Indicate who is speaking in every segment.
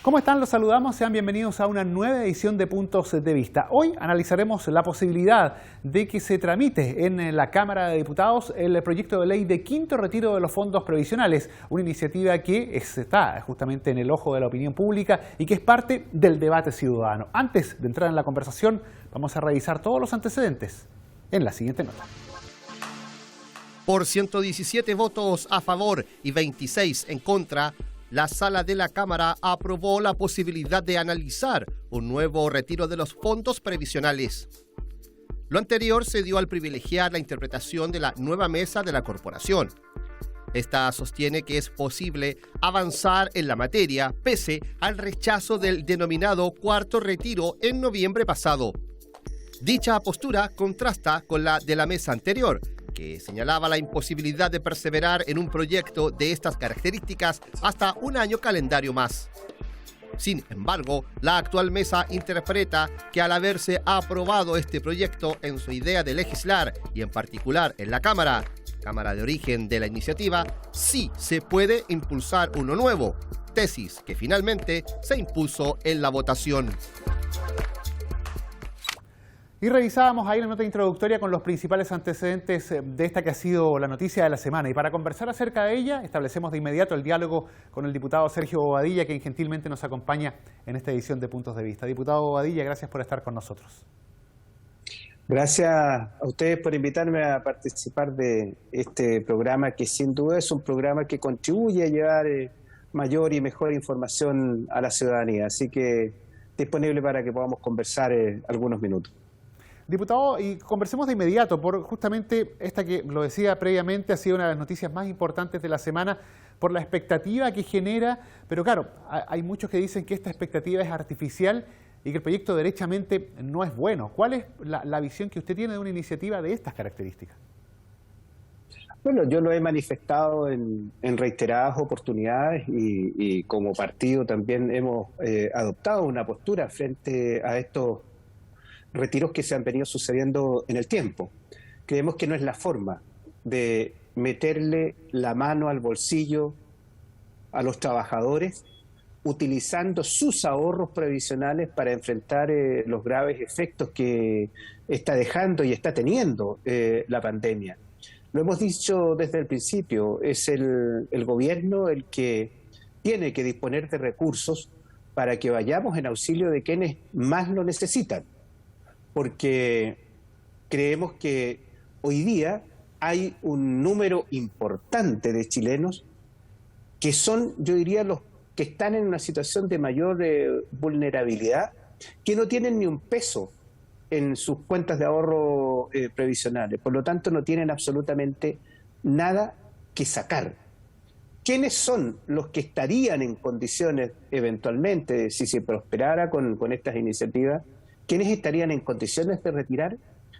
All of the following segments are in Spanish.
Speaker 1: ¿Cómo están? Los saludamos, sean bienvenidos a una nueva edición de Puntos de Vista. Hoy analizaremos la posibilidad de que se tramite en la Cámara de Diputados el proyecto de ley de quinto retiro de los fondos previsionales, una iniciativa que está justamente en el ojo de la opinión pública y que es parte del debate ciudadano. Antes de entrar en la conversación, vamos a revisar todos los antecedentes en la siguiente nota.
Speaker 2: Por 117 votos a favor y 26 en contra, la Sala de la Cámara aprobó la posibilidad de analizar un nuevo retiro de los fondos previsionales. Lo anterior se dio al privilegiar la interpretación de la nueva mesa de la corporación. Esta sostiene que es posible avanzar en la materia pese al rechazo del denominado cuarto retiro en noviembre pasado. Dicha postura contrasta con la de la mesa anterior, que señalaba la imposibilidad de perseverar en un proyecto de estas características hasta un año calendario más. Sin embargo, la actual mesa interpreta que al haberse aprobado este proyecto en su idea de legislar y en particular en la Cámara de origen de la iniciativa, sí se puede impulsar uno nuevo, tesis que finalmente se impuso en la votación.
Speaker 1: Y revisábamos ahí la nota introductoria con los principales antecedentes de esta que ha sido la noticia de la semana. Y para conversar acerca de ella, establecemos de inmediato el diálogo con el diputado Sergio Bobadilla, quien gentilmente nos acompaña en esta edición de Puntos de Vista. Diputado Bobadilla, gracias por estar con nosotros.
Speaker 3: Gracias a ustedes por invitarme a participar de este programa, que sin duda es un programa que contribuye a llevar mayor y mejor información a la ciudadanía. Así que disponible para que podamos conversar algunos minutos.
Speaker 1: Diputado, y conversemos de inmediato por justamente esta que, lo decía previamente, ha sido una de las noticias más importantes de la semana por la expectativa que genera, pero claro, hay muchos que dicen que esta expectativa es artificial y que el proyecto derechamente no es bueno. ¿Cuál es la visión que usted tiene de una iniciativa de estas características?
Speaker 3: Bueno, yo lo he manifestado en reiteradas oportunidades y como partido también hemos adoptado una postura frente a estos retiros que se han venido sucediendo en el tiempo. Creemos que no es la forma de meterle la mano al bolsillo a los trabajadores utilizando sus ahorros previsionales para enfrentar los graves efectos que está dejando y está teniendo la pandemia. Lo hemos dicho desde el principio, es el gobierno el que tiene que disponer de recursos para que vayamos en auxilio de quienes más lo necesitan, porque creemos que hoy día hay un número importante de chilenos que son, yo diría, los que están en una situación de mayor vulnerabilidad, que no tienen ni un peso en sus cuentas de ahorro previsionales, por lo tanto no tienen absolutamente nada que sacar. ¿Quiénes son los que estarían en condiciones eventualmente, si se prosperara con estas iniciativas, quiénes estarían en condiciones de retirar?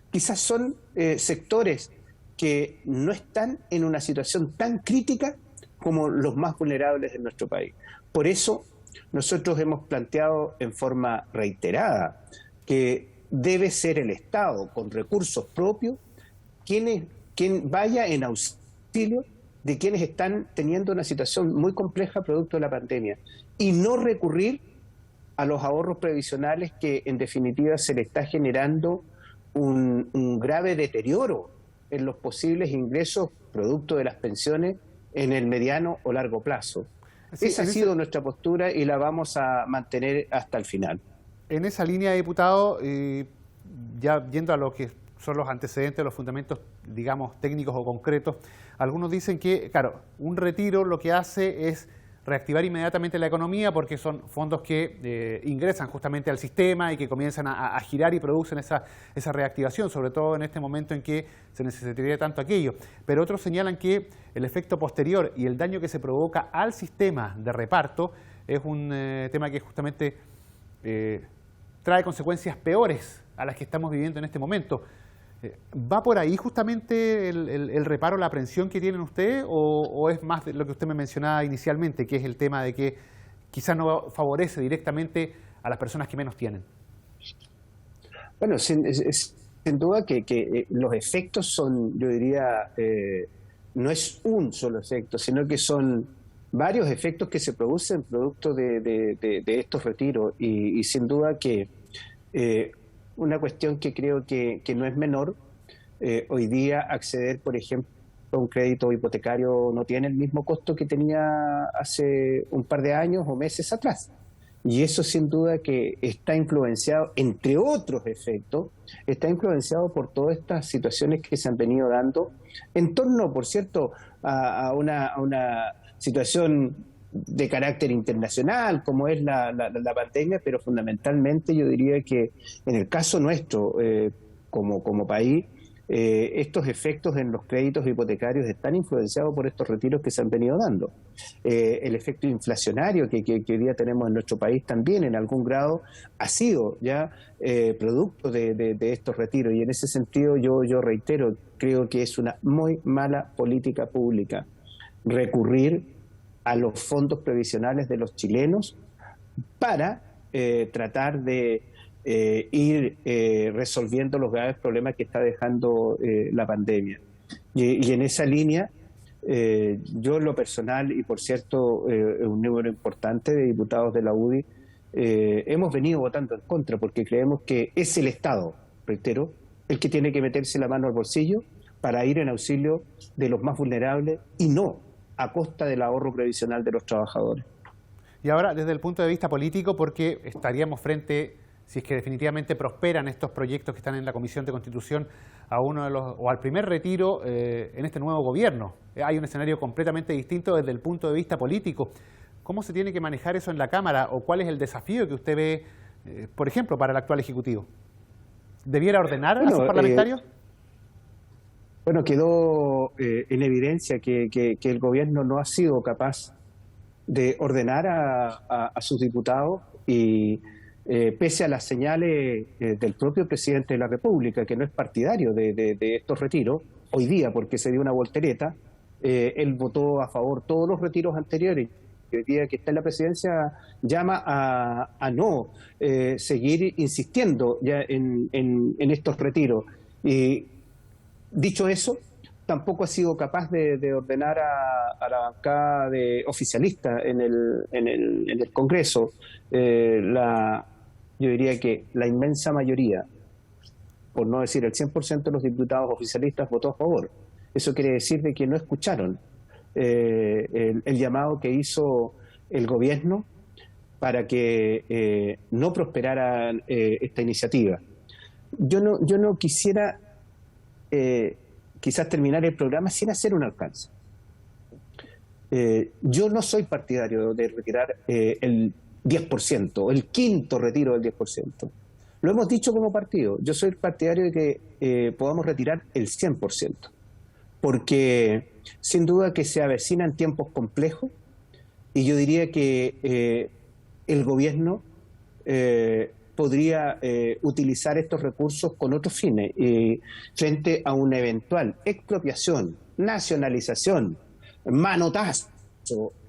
Speaker 3: Quizás son sectores que no están en una situación tan crítica como los más vulnerables de nuestro país. Por eso nosotros hemos planteado en forma reiterada que debe ser el Estado, con recursos propios, quien vaya en auxilio de quienes están teniendo una situación muy compleja producto de la pandemia, y no recurrir a los ahorros previsionales que en definitiva se le está generando un grave deterioro en los posibles ingresos producto de las pensiones en el mediano o largo plazo. Sí, esa ha sido nuestra postura y la vamos a mantener hasta el final.
Speaker 1: En esa línea, diputado, ya yendo a lo que son los antecedentes, los fundamentos, digamos, técnicos o concretos, algunos dicen que, claro, un retiro lo que hace es reactivar inmediatamente la economía porque son fondos que ingresan justamente al sistema y que comienzan a girar y producen esa reactivación, sobre todo en este momento en que se necesitaría tanto aquello. Pero otros señalan que el efecto posterior y el daño que se provoca al sistema de reparto es un tema que justamente trae consecuencias peores a las que estamos viviendo en este momento. ¿Va por ahí justamente el reparo, la aprensión que tienen ustedes, o es más de lo que usted me mencionaba inicialmente, que es el tema de que quizás no favorece directamente a las personas que menos tienen?
Speaker 3: Bueno, sin duda que los efectos son, yo diría, no es un solo efecto, sino que son varios efectos que se producen producto de estos retiros y sin duda que una cuestión que creo que no es menor, hoy día acceder, por ejemplo, a un crédito hipotecario no tiene el mismo costo que tenía hace un par de años o meses atrás. Y eso sin duda que está influenciado, entre otros efectos, está influenciado por todas estas situaciones que se han venido dando en torno, por cierto, a una situación de carácter internacional como es la pandemia, pero fundamentalmente yo diría que en el caso nuestro como país, estos efectos en los créditos hipotecarios están influenciados por estos retiros que se han venido dando. El efecto inflacionario que hoy día tenemos en nuestro país también en algún grado ha sido ya producto de estos retiros, y en ese sentido yo reitero, creo que es una muy mala política pública recurrir a los fondos previsionales de los chilenos para tratar de ir resolviendo los graves problemas que está dejando la pandemia. Y en esa línea, yo en lo personal, y por cierto, un número importante de diputados de la UDI, hemos venido votando en contra porque creemos que es el Estado, reitero, el que tiene que meterse la mano al bolsillo para ir en auxilio de los más vulnerables y no a costa del ahorro previsional de los trabajadores.
Speaker 1: Y ahora, desde el punto de vista político, porque estaríamos frente, si es que definitivamente prosperan estos proyectos que están en la Comisión de Constitución, a uno de los, o al primer retiro en este nuevo gobierno. Hay un escenario completamente distinto desde el punto de vista político. ¿Cómo se tiene que manejar eso en la Cámara? ¿O cuál es el desafío que usted ve, por ejemplo, para el actual Ejecutivo? ¿Debiera ordenar a sus parlamentarios?
Speaker 3: Bueno, quedó en evidencia que el gobierno no ha sido capaz de ordenar a sus diputados y pese a las señales del propio presidente de la República, que no es partidario de estos retiros, hoy día porque se dio una voltereta, él votó a favor todos los retiros anteriores. Hoy día que está en la presidencia llama a no seguir insistiendo ya en estos retiros. Y dicho eso, tampoco ha sido capaz de ordenar a la bancada de oficialista en el Congreso. Yo diría que la inmensa mayoría, por no decir el 100% de los diputados oficialistas votó a favor. Eso quiere decir de que no escucharon el llamado que hizo el gobierno para que no prosperara esta iniciativa. Yo no quisiera quizás terminar el programa sin hacer un alcance. Yo no soy partidario de retirar el 10%, el quinto retiro del 10%. Lo hemos dicho como partido. Yo soy partidario de que podamos retirar el 100%, porque sin duda que se avecinan tiempos complejos y yo diría que el gobierno podría utilizar estos recursos con otros fines frente a una eventual expropiación, nacionalización, manotazo,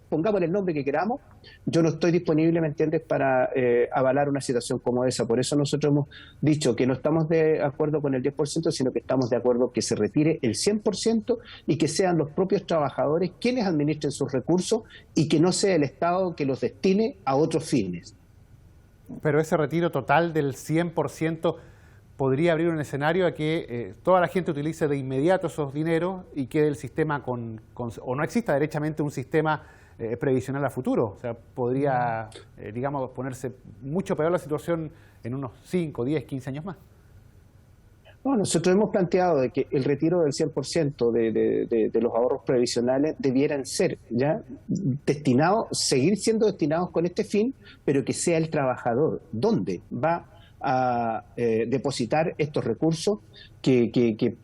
Speaker 3: pongámosle el nombre que queramos. Yo no estoy disponible, ¿me entiendes?, para avalar una situación como esa. Por eso nosotros hemos dicho que no estamos de acuerdo con el 10%, sino que estamos de acuerdo que se retire el 100% y que sean los propios trabajadores quienes administren sus recursos y que no sea el Estado que los destine a otros fines.
Speaker 1: Pero ese retiro total del 100% podría abrir un escenario a que toda la gente utilice de inmediato esos dineros y quede el sistema o no exista derechamente un sistema previsional a futuro. O sea, podría, digamos, ponerse mucho peor la situación en unos 5, 10, 15 años más.
Speaker 3: No, nosotros hemos planteado de que el retiro del 100% de los ahorros previsionales debieran ser ya destinados, seguir siendo destinados con este fin, pero que sea el trabajador donde va a depositar estos recursos que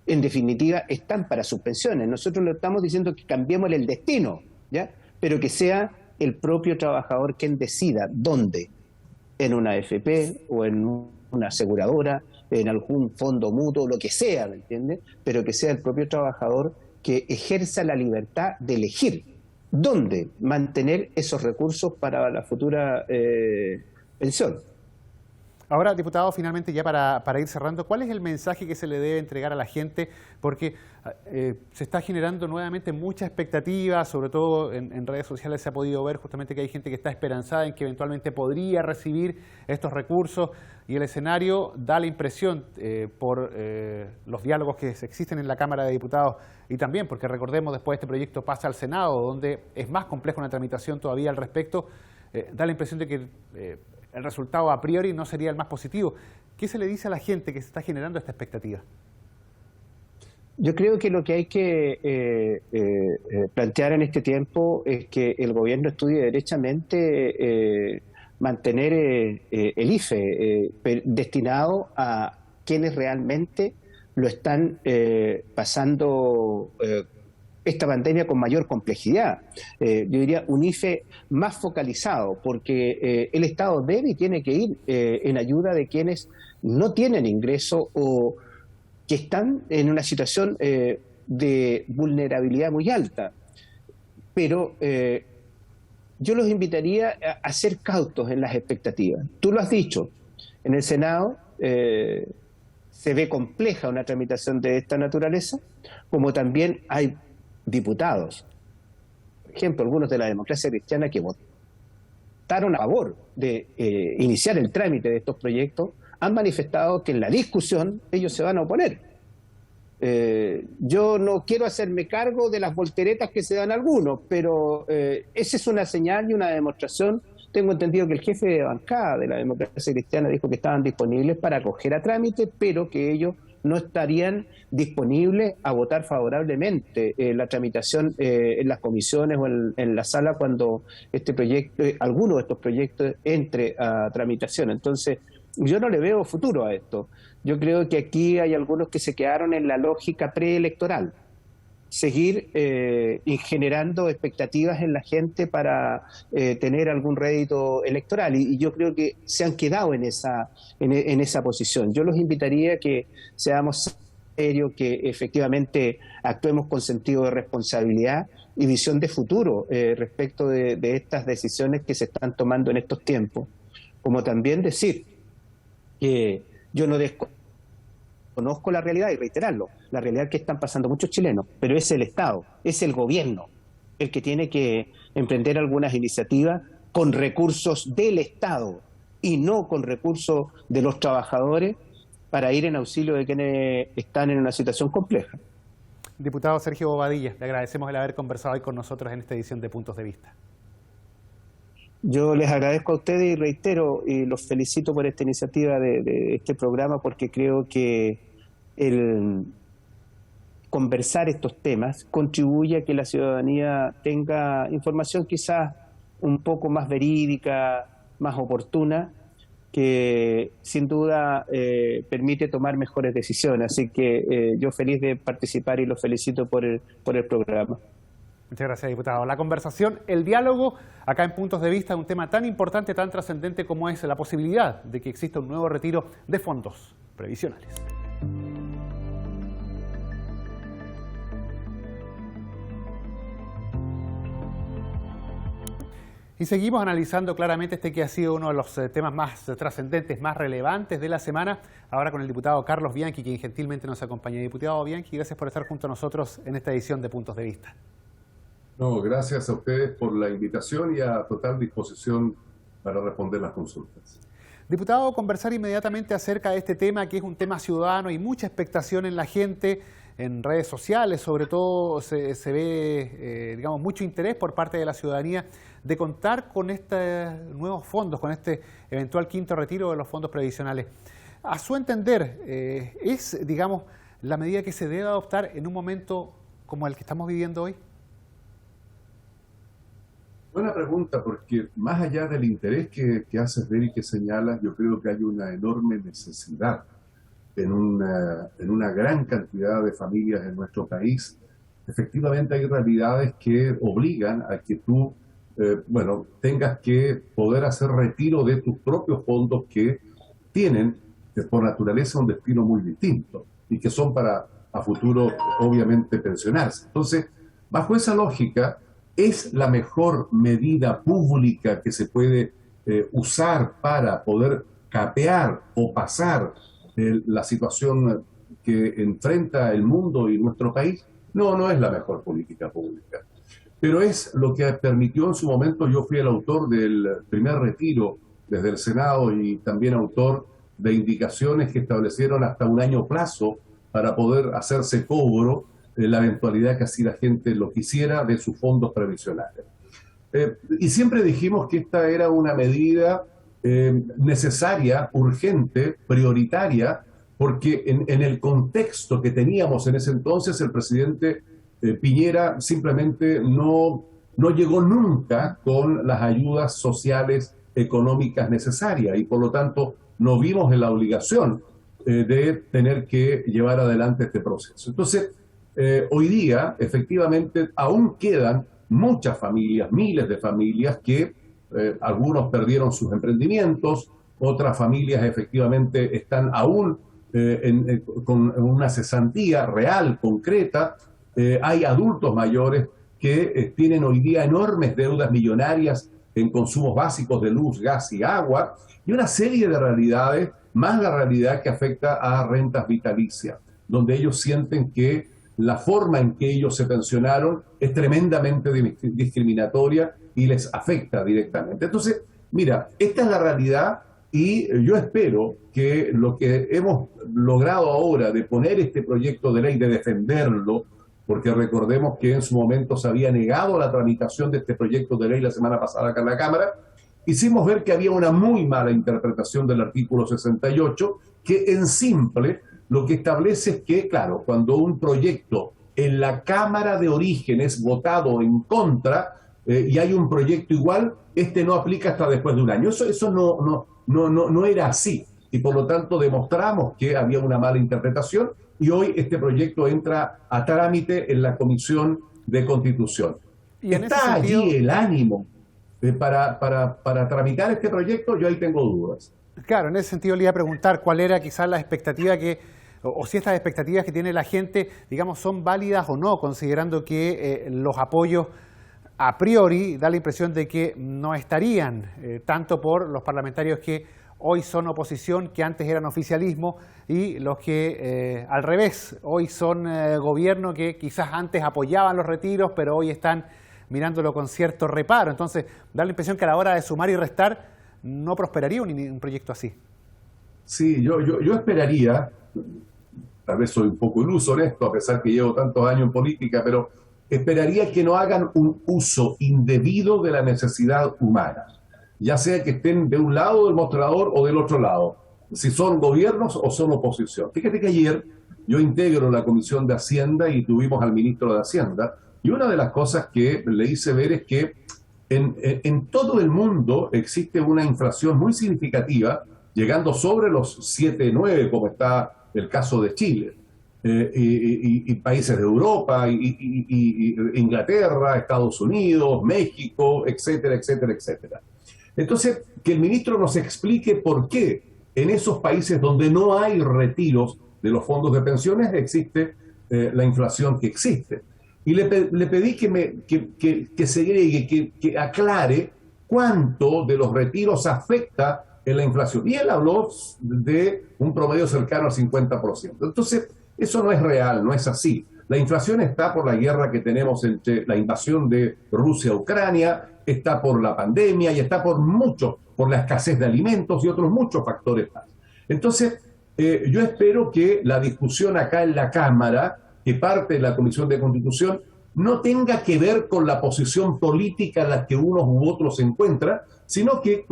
Speaker 3: en definitiva están para sus pensiones. Nosotros le estamos diciendo que cambiemos el destino, ¿ya? Pero que sea el propio trabajador quien decida dónde, en una AFP o en una aseguradora, en algún fondo mutuo, lo que sea, ¿me entiendes? Pero que sea el propio trabajador que ejerza la libertad de elegir dónde mantener esos recursos para la futura pensión.
Speaker 1: Ahora, diputado, finalmente ya para ir cerrando, ¿cuál es el mensaje que se le debe entregar a la gente? Porque se está generando nuevamente mucha expectativa, sobre todo en redes sociales se ha podido ver justamente que hay gente que está esperanzada en que eventualmente podría recibir estos recursos y el escenario da la impresión por los diálogos que existen en la Cámara de Diputados y también porque recordemos después este proyecto pasa al Senado donde es más compleja una tramitación todavía al respecto, da la impresión de que el resultado a priori no sería el más positivo. ¿Qué se le dice a la gente que se está generando esta expectativa?
Speaker 3: Yo creo que lo que hay que plantear en este tiempo es que el gobierno estudie derechamente mantener el IFE destinado a quienes realmente lo están pasando esta pandemia con mayor complejidad. Yo diría un IFE más focalizado, porque el Estado debe y tiene que ir en ayuda de quienes no tienen ingreso o que están en una situación de vulnerabilidad muy alta. Pero yo los invitaría a ser cautos en las expectativas. Tú lo has dicho, en el Senado se ve compleja una tramitación de esta naturaleza, como también hay diputados, por ejemplo, algunos de la democracia cristiana que votaron a favor de iniciar el trámite de estos proyectos, han manifestado que en la discusión ellos se van a oponer. Yo no quiero hacerme cargo de las volteretas que se dan algunos, pero esa es una señal y una demostración. Tengo entendido que el jefe de bancada de la democracia cristiana dijo que estaban disponibles para acoger a trámite, pero que ellos no estarían disponibles a votar favorablemente la tramitación en las comisiones o en la sala cuando este proyecto, alguno de estos proyectos entre a tramitación. Entonces, yo no le veo futuro a esto. Yo creo que aquí hay algunos que se quedaron en la lógica preelectoral. Seguir generando expectativas en la gente para tener algún rédito electoral. Y yo creo que se han quedado en esa posición. Yo los invitaría a que seamos serios, que efectivamente actuemos con sentido de responsabilidad y visión de futuro respecto de estas decisiones que se están tomando en estos tiempos. Como también decir que yo no conozco la realidad y reiterarlo, la realidad que están pasando muchos chilenos, pero es el Estado, es el gobierno el que tiene que emprender algunas iniciativas con recursos del Estado y no con recursos de los trabajadores para ir en auxilio de quienes están en una situación compleja.
Speaker 1: Diputado Sergio Bobadilla, le agradecemos el haber conversado hoy con nosotros en esta edición de Puntos de Vista.
Speaker 3: Yo les agradezco a ustedes y reitero y los felicito por esta iniciativa de este programa porque creo que el conversar estos temas contribuye a que la ciudadanía tenga información quizás un poco más verídica, más oportuna, que sin duda permite tomar mejores decisiones. Así que yo feliz de participar y los felicito por el programa.
Speaker 1: Muchas gracias, diputado. La conversación, el diálogo, acá en Puntos de Vista, un tema tan importante, tan trascendente como es la posibilidad de que exista un nuevo retiro de fondos previsionales. Y seguimos analizando claramente este que ha sido uno de los temas más trascendentes, más relevantes de la semana, ahora con el diputado Carlos Bianchi, quien gentilmente nos acompaña. Diputado Bianchi, gracias por estar junto a nosotros en esta edición de Puntos de Vista.
Speaker 4: No, gracias a ustedes por la invitación y a total disposición para responder las consultas.
Speaker 1: Diputado, conversar inmediatamente acerca de este tema, que es un tema ciudadano y mucha expectación en la gente, en redes sociales, sobre todo se ve, digamos, mucho interés por parte de la ciudadanía de contar con estos nuevos fondos, con este eventual quinto retiro de los fondos previsionales. A su entender, ¿es, digamos, la medida que se debe adoptar en un momento como el que estamos viviendo hoy?
Speaker 4: Buena pregunta, porque más allá del interés que haces ver y que señalas, yo creo que hay una enorme necesidad en una gran cantidad de familias en nuestro país. Efectivamente hay realidades que obligan a que tú, tengas que poder hacer retiro de tus propios fondos que tienen, por naturaleza, un destino muy distinto y que son para a futuro, obviamente, pensionarse. Entonces, bajo esa lógica, es la mejor medida pública que se puede usar para poder capear o pasar la situación que enfrenta el mundo y nuestro país, no es la mejor política pública. Pero es lo que permitió en su momento. Yo fui el autor del primer retiro desde el Senado y también autor de indicaciones que establecieron hasta un año plazo para poder hacerse cobro en la eventualidad que así la gente lo quisiera de sus fondos previsionales. Y siempre dijimos que esta era una medida necesaria, urgente, prioritaria, porque en el contexto que teníamos en ese entonces, el presidente Piñera simplemente no llegó nunca con las ayudas sociales económicas necesarias y por lo tanto nos vimos en la obligación de tener que llevar adelante este proceso. Entonces, hoy día, efectivamente, aún quedan muchas familias, miles de familias que algunos perdieron sus emprendimientos, otras familias efectivamente están aún con una cesantía real, concreta. Hay adultos mayores que tienen hoy día enormes deudas millonarias en consumos básicos de luz, gas y agua, y una serie de realidades, más la realidad que afecta a rentas vitalicias, donde ellos sienten que la forma en que ellos se pensionaron es tremendamente discriminatoria y les afecta directamente. Entonces, mira, esta es la realidad y yo espero que lo que hemos logrado ahora de poner este proyecto de ley, de defenderlo, porque recordemos que en su momento se había negado la tramitación de este proyecto de ley la semana pasada acá en la Cámara, hicimos ver que había una muy mala interpretación del artículo 68, que en simple lo que establece es que, claro, cuando un proyecto en la Cámara de origen es votado en contra y hay un proyecto igual, este no aplica hasta después de un año. Eso no era así y por lo tanto demostramos que había una mala interpretación y hoy este proyecto entra a trámite en la Comisión de Constitución.
Speaker 1: Y en
Speaker 4: ¿Está
Speaker 1: ese sentido,
Speaker 4: allí el ánimo para tramitar este proyecto? Yo ahí tengo dudas.
Speaker 1: claro, en ese sentido le iba a preguntar cuál era quizás la expectativa o si estas expectativas que tiene la gente, digamos, son válidas o no, considerando que los apoyos a priori da la impresión de que no estarían, tanto por los parlamentarios que hoy son oposición, que antes eran oficialismo, y los que al revés, hoy son gobierno, que quizás antes apoyaban los retiros, pero hoy están mirándolo con cierto reparo. Entonces, da la impresión que a la hora de sumar y restar no prosperaría un proyecto así.
Speaker 4: Sí, yo esperaría, tal vez soy un poco iluso en esto, a pesar que llevo tantos años en política, pero esperaría que no hagan un uso indebido de la necesidad humana, ya sea que estén de un lado del mostrador o del otro lado, si son gobiernos o son oposición. Fíjate que ayer yo integro la Comisión de Hacienda y tuvimos al ministro de Hacienda, y una de las cosas que le hice ver es que en todo el mundo existe una inflación muy significativa, llegando sobre los 7-9, como está el caso de Chile, y países de Europa, y Inglaterra, Estados Unidos, México, etcétera, etcétera, etcétera. Entonces, que el ministro nos explique por qué en esos países donde no hay retiros de los fondos de pensiones existe la inflación que existe. Y le pedí que segregue, que aclare cuánto de los retiros afecta en la inflación. Y él habló de un promedio cercano al 50%. Entonces, eso no es real, no es así. La inflación está por la guerra que tenemos entre la invasión de Rusia a Ucrania, está por la pandemia y está por la escasez de alimentos y otros muchos factores más. Entonces, yo espero que la discusión acá en la Cámara, que parte de la Comisión de Constitución, no tenga que ver con la posición política en la que unos u otros se encuentran, sino que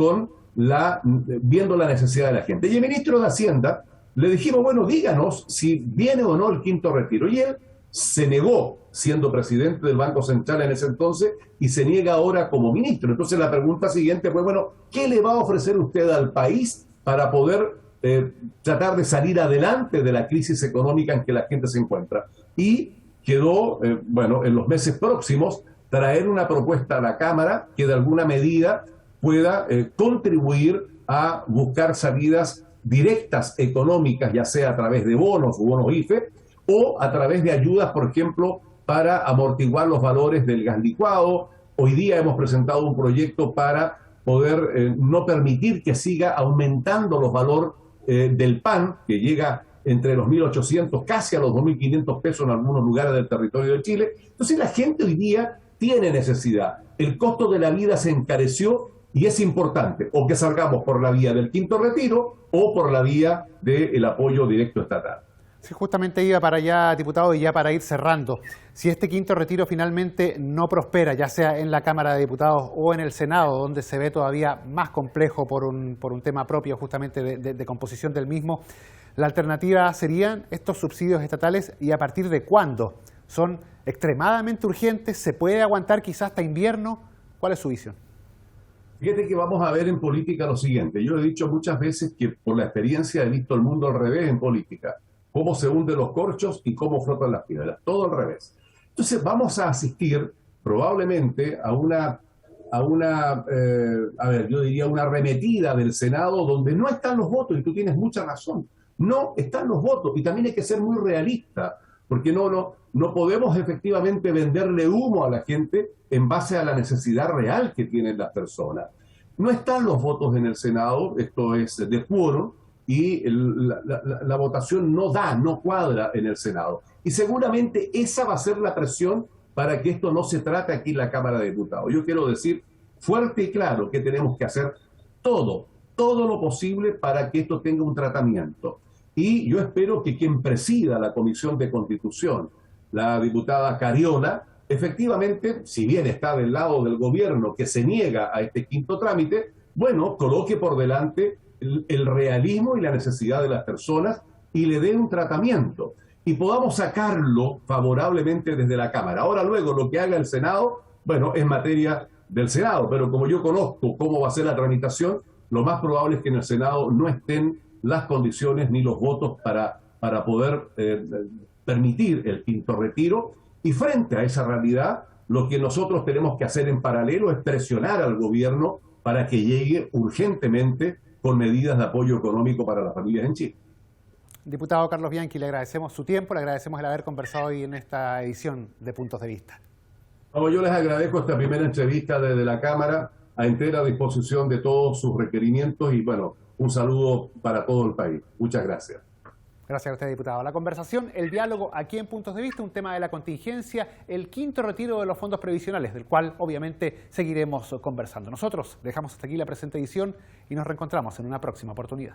Speaker 4: viendo la necesidad de la gente. Y el ministro de Hacienda le dijimos, bueno, díganos si viene o no el quinto retiro. Y él se negó, siendo presidente del Banco Central en ese entonces, y se niega ahora como ministro. Entonces la pregunta siguiente fue, bueno, ¿qué le va a ofrecer usted al país para poder tratar de salir adelante de la crisis económica en que la gente se encuentra? Y quedó, en los meses próximos, traer una propuesta a la Cámara que de alguna medida pueda contribuir a buscar salidas directas económicas, ya sea a través de bonos o bonos IFE, o a través de ayudas, por ejemplo, para amortiguar los valores del gas licuado. Hoy día hemos presentado un proyecto para poder no permitir que siga aumentando los valores del pan, que llega entre los 1.800 casi a los 2.500 pesos en algunos lugares del territorio de Chile. Entonces la gente hoy día tiene necesidad. El costo de la vida se encareció y es importante o que salgamos por la vía del quinto retiro o por la vía del apoyo directo estatal.
Speaker 1: Sí, justamente iba para allá, diputado, y ya para ir cerrando. Si este quinto retiro finalmente no prospera, ya sea en la Cámara de Diputados o en el Senado, donde se ve todavía más complejo por un tema propio justamente de composición del mismo, la alternativa serían estos subsidios estatales, y a partir de cuándo son extremadamente urgentes, se puede aguantar quizás hasta invierno. ¿Cuál es su visión?
Speaker 4: Fíjate que vamos a ver en política lo siguiente. Yo he dicho muchas veces que por la experiencia he visto el mundo al revés en política. Cómo se hunden los corchos y cómo flotan las piedras. Todo al revés. Entonces vamos a asistir probablemente a una arremetida del Senado donde no están los votos, y tú tienes mucha razón. No están los votos, y también hay que ser muy realista, porque no podemos efectivamente venderle humo a la gente en base a la necesidad real que tienen las personas. No están los votos en el Senado, esto es de quórum, y la votación no cuadra en el Senado. Y seguramente esa va a ser la presión para que esto no se trate aquí en la Cámara de Diputados. Yo quiero decir fuerte y claro que tenemos que hacer todo lo posible para que esto tenga un tratamiento. Y yo espero que quien presida la Comisión de Constitución, la diputada Cariola, efectivamente, si bien está del lado del gobierno que se niega a este quinto trámite, bueno, coloque por delante el realismo y la necesidad de las personas y le dé un tratamiento y podamos sacarlo favorablemente desde la Cámara. Ahora luego lo que haga el Senado, bueno, es materia del Senado, pero como yo conozco cómo va a ser la tramitación, lo más probable es que en el Senado no estén las condiciones ni los votos para poder permitir el quinto retiro, y frente a esa realidad lo que nosotros tenemos que hacer en paralelo es presionar al gobierno para que llegue urgentemente con medidas de apoyo económico para las familias en Chile.
Speaker 1: Diputado Carlos Bianchi, le agradecemos su tiempo, le agradecemos el haber conversado hoy en esta edición de Puntos de Vista.
Speaker 4: Como yo les agradezco esta primera entrevista desde la Cámara, a entera disposición de todos sus requerimientos, y bueno, un saludo para todo el país. Muchas gracias.
Speaker 1: Gracias a usted, diputado. La conversación, el diálogo aquí en Puntos de Vista, un tema de la contingencia, el quinto retiro de los fondos previsionales, del cual obviamente seguiremos conversando. Nosotros dejamos hasta aquí la presente edición y nos reencontramos en una próxima oportunidad.